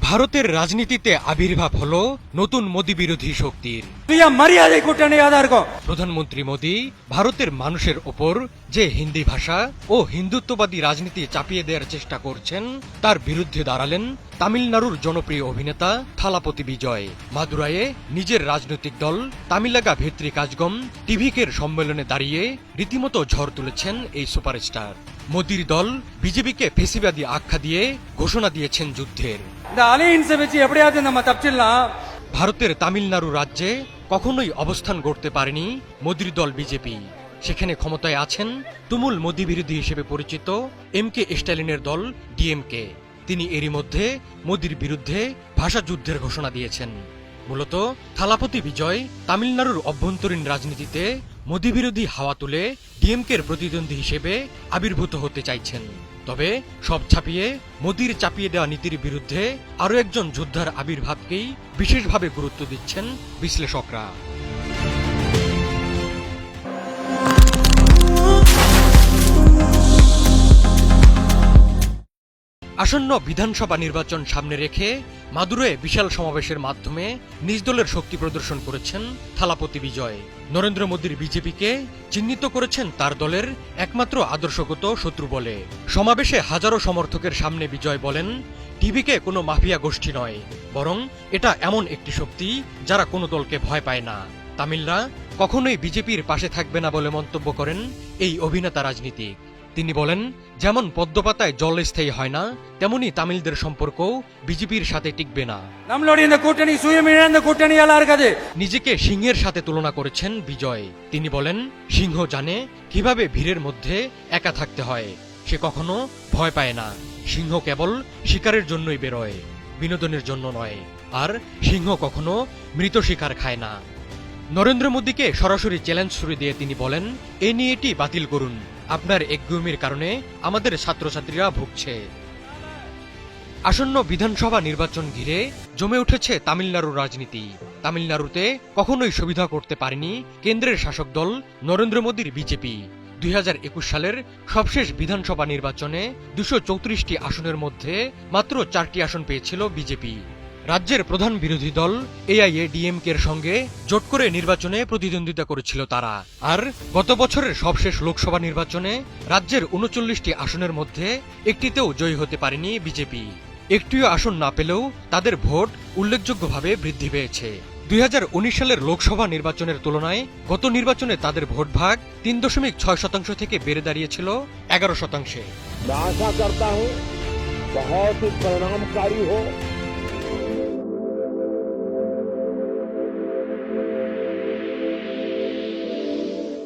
ভারতের রাজনীতিতে আবির্ভাব হলো নতুন মোদি বিরোধী শক্তির। প্রধানমন্ত্রী মোদি ভারতের মানুষের ওপর যে হিন্দি ভাষা ও হিন্দুত্ববাদী রাজনীতি চাপিয়ে দেওয়ার চেষ্টা করছেন তার বিরুদ্ধে দাঁড়ালেন তামিলনাড়ুর জনপ্রিয় অভিনেতা থালাপতি বিজয়। মাদুরাইয়ে নিজের রাজনৈতিক দল তামিলাগা ভেত্রি কাজগম টিভিকের সম্মেলনে দাঁড়িয়ে রীতিমতো ঝড় তুলেছেন এই সুপারস্টার। মোদির দল বিজেপিকে ফেসিবাদী আখ্যা দিয়ে ঘোষণা দিয়েছেন যুদ্ধের। ভারতের তামিলনাড়ু রাজ্যে কখনোই অবস্থান গড়তে পারেনি মোদির দল বিজেপি। সেখানে ক্ষমতায় আছেন তুমুল মোদি বিরোধী হিসেবে পরিচিত এমকে স্ট্যালিনের দল ডিএমকে। তিনি এরই মধ্যে মোদির বিরুদ্ধে ভাষা যুদ্ধের ঘোষণা দিয়েছেন। মূলত থালাপতি বিজয় তামিলনাড়ুর অভ্যন্তরীণ রাজনীতিতে মোদি বিরোধী হাওয়া তুলে ডিএমকের প্রতিদ্বন্দ্বী হিসেবে আবির্ভূত হতে চাইছেন। তবে সব ছাপিয়ে মোদির চাপিয়ে দেওয়া নীতির বিরুদ্ধে আরও একজন যোদ্ধার আবির্ভাবকেই বিশেষভাবে গুরুত্ব দিচ্ছেন বিশ্লেষকরা। আসন্ন বিধানসভা নির্বাচন সামনে রেখে মাদুরাইয়ে বিশাল সমাবেশের মাধ্যমে নিজ দলের শক্তি প্রদর্শন করেছেন থালাপতি বিজয়। নরেন্দ্র মোদীর বিজেপিকে চিহ্নিত করেছেন তার দলের একমাত্র আদর্শগত শত্রু বলে। সমাবেশে হাজারো সমর্থকের সামনে বিজয় বলেন, টিভিকে কোনো মাফিয়া গোষ্ঠী নয়, বরং এটা এমন একটি শক্তি যারা কোনো দলকে ভয় পায় না। তামিলরা কখনোই বিজেপির পাশে থাকবে না বলে মন্তব্য করেন এই অভিনেতা রাজনীতিক। তিনি বলেন, যেমন পদ্মপাতায় জল স্থায়ী হয় না, তেমনি তামিলদের সম্পর্কও বিজেপির সাথে টিকবে না। নিজেকে সিংহের সাথে তুলনা করেছেন বিজয়। তিনি বলেন, সিংহ জানে কিভাবে ভিড়ের মধ্যে একা থাকতে হয়। সে কখনো ভয় পায় না। সিংহ কেবল শিকারের জন্যই বেরোয়, বিনোদনের জন্য নয়। আর সিংহ কখনো মৃত শিকার খায় না। নরেন্দ্র মোদীকে সরাসরি চ্যালেঞ্জ ছুড়ে দিয়ে তিনি বলেন, এ নিয়ে এটি বাতিল করুন। আপনার একগুমির কারণে আমাদের ছাত্রছাত্রীরা ভুগছে। আসন্ন বিধানসভা নির্বাচন ঘিরে জমে উঠেছে তামিলনাড়ুর রাজনীতি। তামিলনাড়ুতে কখনোই সুবিধা করতে পারেনি কেন্দ্রের শাসক দল নরেন্দ্র মোদীর বিজেপি। 2021 সালের সবশেষ বিধানসভা নির্বাচনে 234টি আসনের মধ্যে মাত্র 4টি আসন পেয়েছিল বিজেপি। রাজ্যের প্রধান বিরোধী দল এআইএডিএমকের সঙ্গে জোট করে নির্বাচনে প্রতিদ্বন্দ্বিতা করেছিল তারা। আর গত বছরের সবশেষ লোকসভা নির্বাচনে রাজ্যের 39টি আসনের মধ্যে একটিতেও জয়ী হতে পারেনি বিজেপি। একটিও আসন না পেলেও তাদের ভোট উল্লেখযোগ্যভাবে বৃদ্ধি পেয়েছে। 2019 সালের লোকসভা নির্বাচনের তুলনায় গত নির্বাচনে তাদের ভোট ভাগ 3.6% থেকে বেড়ে দাঁড়িয়েছিল 11%।